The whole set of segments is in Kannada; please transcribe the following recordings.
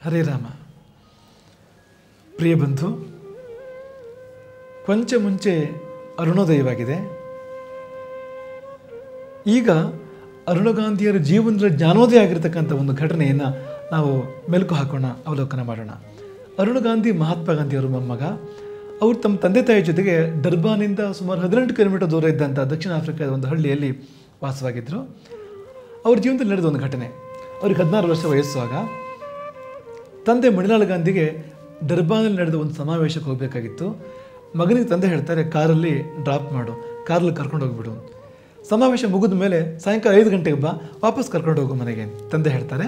ಹರೇ ರಾಮ. ಪ್ರಿಯ ಬಂಧು, ಕೊಂಚ ಮುಂಚೆ ಅರುಣೋದಯವಾಗಿದೆ. ಈಗ ಅರುಣ ಗಾಂಧಿಯರ ಜೀವನದ ಜ್ಞಾನೋದಯ ಆಗಿರತಕ್ಕಂಥ ಒಂದು ಘಟನೆಯನ್ನು ನಾವು ಮೆಲುಕು ಹಾಕೋಣ, ಅವಲೋಕನ ಮಾಡೋಣ. ಅರುಣ ಗಾಂಧಿ ಮಹಾತ್ಮ ಗಾಂಧಿಯವರು ಮೊಮ್ಮಗ. ಅವರು ತಮ್ಮ ತಂದೆ ತಾಯಿ ಜೊತೆಗೆ ಡರ್ಬಾನಿಂದ ಸುಮಾರು 18 ಕಿಲೋಮೀಟರ್ ದೂರ ಇದ್ದಂಥ ದಕ್ಷಿಣ ಆಫ್ರಿಕಾದ ಒಂದು ಹಳ್ಳಿಯಲ್ಲಿ ವಾಸವಾಗಿದ್ದರು. ಅವ್ರ ಜೀವನದಲ್ಲಿ ನಡೆದ ಒಂದು ಘಟನೆ. ಅವ್ರಿಗೆ 16 ವರ್ಷ ವಯಸ್ಸಾಗ ತಂದೆ ಮಣಿಲಾಲ್ ಗಾಂಧಿಗೆ ಡರ್ಬಾನಲ್ಲಿ ನಡೆದ ಒಂದು ಸಮಾವೇಶಕ್ಕೆ ಹೋಗಬೇಕಾಗಿತ್ತು. ಮಗನಿಗೆ ತಂದೆ ಹೇಳ್ತಾರೆ, ಕಾರಲ್ಲಿ ಡ್ರಾಪ್ ಮಾಡು, ಕಾರಲ್ಲಿ ಕರ್ಕೊಂಡು ಹೋಗ್ಬಿಡು. ಸಮಾವೇಶ ಮುಗಿದ ಮೇಲೆ ಸಾಯಂಕಾಲ 5 ಗಂಟೆಗೆ ಬಾ, ವಾಪಸ್ ಕರ್ಕೊಂಡು ಹೋಗು ಮನೆಗೆ ತಂದೆ ಹೇಳ್ತಾರೆ.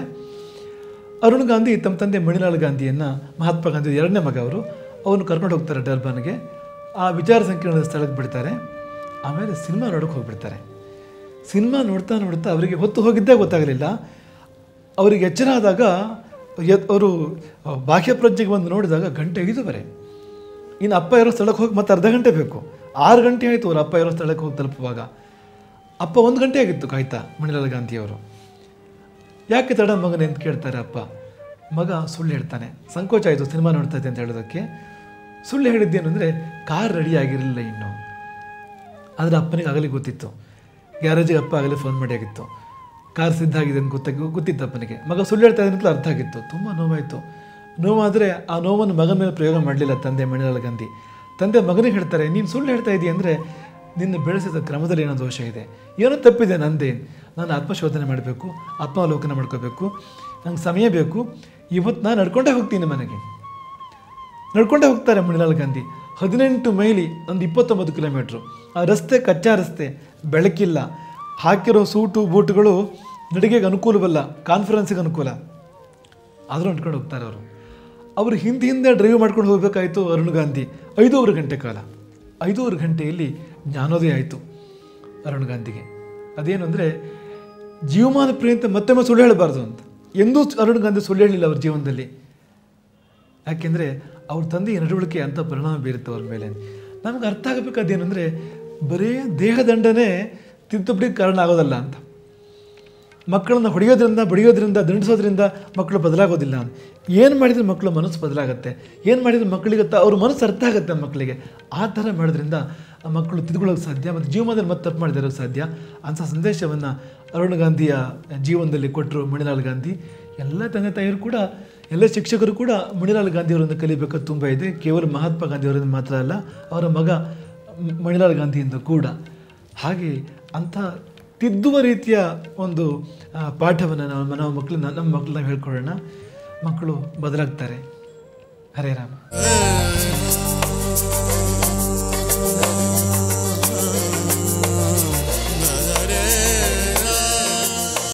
ಅರುಣ್ ಗಾಂಧಿ ತಮ್ಮ ತಂದೆ ಮಣಿಲಾಲ್ ಗಾಂಧಿಯನ್ನು, ಮಹಾತ್ಮ ಗಾಂಧಿ 2ನೇ ಮಗ ಅವರು, ಅವನು ಕರ್ಕೊಂಡು ಹೋಗ್ತಾರೆ ಡರ್ಬಾನ್ಗೆ. ಆ ವಿಚಾರ ಸಂಕಿರಣದ ಸ್ಥಳಕ್ಕೆ ಬಿಡ್ತಾರೆ. ಆಮೇಲೆ ಸಿನಿಮಾ ನೋಡೋಕೆ ಹೋಗ್ಬಿಡ್ತಾರೆ. ಸಿನಿಮಾ ನೋಡ್ತಾ ನೋಡ್ತಾ ಅವರಿಗೆ ಹೊತ್ತು ಹೋಗಿದ್ದೇ ಗೊತ್ತಾಗಲಿಲ್ಲ. ಅವರಿಗೆ ಎಚ್ಚರ ಆದಾಗ ಅವರು ಬಾಹ್ಯ ಪ್ರಜ್ಞೆಗೆ ಬಂದು ನೋಡಿದಾಗ ಗಂಟೆ 5:15. ಇನ್ನು ಅಪ್ಪ ಇರೋ ಸ್ಥಳಕ್ಕೆ ಹೋಗಿ ಮತ್ತೆ ಅರ್ಧ ಗಂಟೆ ಬೇಕು. 6 ಗಂಟೆ ಆಯಿತು ಅವ್ರು ಅಪ್ಪ ಇರೋ ಸ್ಥಳಕ್ಕೆ ಹೋಗಿ ತಲುಪುವಾಗ. ಅಪ್ಪ 1 ಗಂಟೆ ಆಗಿತ್ತು ಕಾಯ್ತಾ ಮಣಿಲಾಲ್ ಗಾಂಧಿಯವರು. ಯಾಕೆ ತಡ ಮಗನೇ ಅಂತ ಕೇಳ್ತಾರೆ ಅಪ್ಪ. ಮಗ ಸುಳ್ಳು ಹೇಳ್ತಾನೆ. ಸಂಕೋಚ ಆಯಿತು ಸಿನಿಮಾ ನೋಡ್ತಾ ಇದ್ದೆ ಅಂತ ಹೇಳೋದಕ್ಕೆ. ಸುಳ್ಳು ಹೇಳಿದ್ದೇನು ಅಂದರೆ ಕಾರ್ ರೆಡಿ ಆಗಿರಲಿಲ್ಲ ಇನ್ನು. ಆದರೆ ಅಪ್ಪನಿಗೆ ಆಗಲಿ ಗೊತ್ತಿತ್ತು. ಗ್ಯಾರೇಜಿಗೆ ಅಪ್ಪ ಆಗಲೇ ಫೋನ್ ಮಾಡಿ ಆಗಿತ್ತು. ಕಾರ್ ಸಿದ್ಧ ಆಗಿದೆ ಅಂತ ಗೊತ್ತಿತ್ತು ಅಪ್ಪನಿಗೆ. ಮಗ ಸುಳ್ಳು ಹೇಳ್ತಾ ಇದೆ ಅಂತಲೂ ಅರ್ಥ ಆಗಿತ್ತು. ತುಂಬ ನೋವಾಯಿತು. ನೋವಾದರೆ ಆ ನೋವನ್ನು ಮಗನ ಮೇಲೆ ಪ್ರಯೋಗ ಮಾಡಲಿಲ್ಲ ತಂದೆ ಮಣಿಲಾಲ್ ಗಾಂಧಿ. ತಂದೆ ಮಗನಿಗೆ ಹೇಳ್ತಾರೆ, ನೀನು ಸುಳ್ಳು ಹೇಳ್ತಾ ಇದೀಯ ಅಂದರೆ ನಿನ್ನ ಬೆಳೆಸಿದ ಕ್ರಮದಲ್ಲಿ ಏನೋ ದೋಷ ಇದೆ, ಏನೋ ತಪ್ಪಿದೆ ನಂದೇ. ನಾನು ಆತ್ಮಶೋಧನೆ ಮಾಡಬೇಕು, ಆತ್ಮಾವಲೋಕನ ಮಾಡ್ಕೋಬೇಕು, ನಂಗೆ ಸಮಯ ಬೇಕು. ಇವತ್ತು ನಾನು ನಡ್ಕೊಂಡೇ ಹೋಗ್ತೀನಿ ಮನೆಗೆ. ನಡ್ಕೊಂಡೇ ಹೋಗ್ತಾರೆ ಮಣಿಲಾಲ್ ಗಾಂಧಿ. 18 ಮೈಲಿ, ಒಂದು 29 ಕಿಲೋಮೀಟ್ರು. ಆ ರಸ್ತೆ ಕಚ್ಚಾ ರಸ್ತೆ, ಬೆಳಕಿಲ್ಲ, ಹಾಕಿರೋ ಸೂಟು ಬೂಟುಗಳು ನಡಿಗೆಗೆ ಅನುಕೂಲವಲ್ಲ, ಕಾನ್ಫರೆನ್ಸಿಗೆ ಅನುಕೂಲ. ಆದರೂ ನಡ್ಕೊಂಡು ಹೋಗ್ತಾರೆ ಅವರು. ಅವರು ಹಿಂದೆ ಡ್ರೈವ್ ಮಾಡ್ಕೊಂಡು ಹೋಗಬೇಕಾಯಿತು ಅರುಣ್ ಗಾಂಧಿ. 5:15 ಗಂಟೆ ಕಾಲ. 5:15 ಗಂಟೆಯಲ್ಲಿ ಜ್ಞಾನೋದಯ ಆಯಿತು ಅರುಣ್ ಗಾಂಧಿಗೆ. ಅದೇನು ಅಂದರೆ ಜೀವಮಾನ ಪರ್ಯಂತ ಮತ್ತೊಮ್ಮೆ ಸುಳ್ಳು ಹೇಳಬಾರ್ದು ಅಂತ. ಎಂದೂ ಅರುಣ್ ಗಾಂಧಿ ಸುಳ್ಳು ಹೇಳಲಿಲ್ಲ ಅವ್ರ ಜೀವನದಲ್ಲಿ. ಯಾಕೆಂದರೆ ಅವ್ರ ತಂದೆಯ ನಡವಳಿಕೆ ಅಂತ ಪರಿಣಾಮ ಬೀರುತ್ತೆ ಅವ್ರ ಮೇಲೆ. ನಮಗೆ ಅರ್ಥ ಆಗಬೇಕಾದೇನು ಅಂದರೆ ಬರೀ ದೇಹದಂಡನೆ ತಿದ್ದುಪಡಿಗೆ ಕಾರಣ ಆಗೋದಲ್ಲ ಅಂತ. ಮಕ್ಕಳನ್ನು ಹೊಡೆಯೋದ್ರಿಂದ, ಬಡಿಯೋದ್ರಿಂದ, ದಂಡಿಸೋದ್ರಿಂದ ಮಕ್ಕಳು ಬದಲಾಗೋದಿಲ್ಲ. ಏನು ಮಾಡಿದರೆ ಮಕ್ಕಳು ಮನಸ್ಸು ಬದಲಾಗುತ್ತೆ, ಏನು ಮಾಡಿದರೆ ಮಕ್ಕಳಿಗೆ ಅವ್ರ ಮನಸ್ಸು ಅರ್ಥ ಆಗುತ್ತೆ ಮಕ್ಕಳಿಗೆ. ಆ ಥರ ಮಾಡೋದ್ರಿಂದ ಆ ಮಕ್ಕಳು ತಿದ್ಕೊಳ್ಳೋಕೆ ಸಾಧ್ಯ, ಮತ್ತು ಜೀವನದಲ್ಲಿ ಮತ್ತೆ ತಪ್ಪು ಮಾಡಿದಿರೋಕ್ಕೆ ಸಾಧ್ಯ. ಅಂಥ ಸಂದೇಶವನ್ನು ಅರುಣ್ ಗಾಂಧಿಯ ಜೀವನದಲ್ಲಿ ಕೊಟ್ಟರು ಮಣಿಲಾಲ್ ಗಾಂಧಿ. ಎಲ್ಲ ತಂದೆ ತಾಯಿಯರು ಕೂಡ, ಎಲ್ಲ ಶಿಕ್ಷಕರು ಕೂಡ ಮಣಿಲಾಲ್ ಗಾಂಧಿಯವರಿಂದ ಕಲಿಬೇಕಾದ ತುಂಬ ಇದೆ. ಕೇವಲ ಮಹಾತ್ಮ ಗಾಂಧಿಯವರಿಂದ ಮಾತ್ರ ಅಲ್ಲ, ಅವರ ಮಗ ಮಣಿಲಾಲ್ ಗಾಂಧಿಯಿಂದ ಕೂಡ. ಹಾಗೆ ಅಂಥ ತಿದ್ದುವ ರೀತಿಯ ಒಂದು ಪಾಠವನ್ನು ನಮ್ಮ ಮಕ್ಕಳನ್ನ ಹೇಳ್ಕೊಳ್ಳೋಣ. ಮಕ್ಕಳು ಬದಲಾಗ್ತಾರೆ. ಹರೇ ರಾಮ.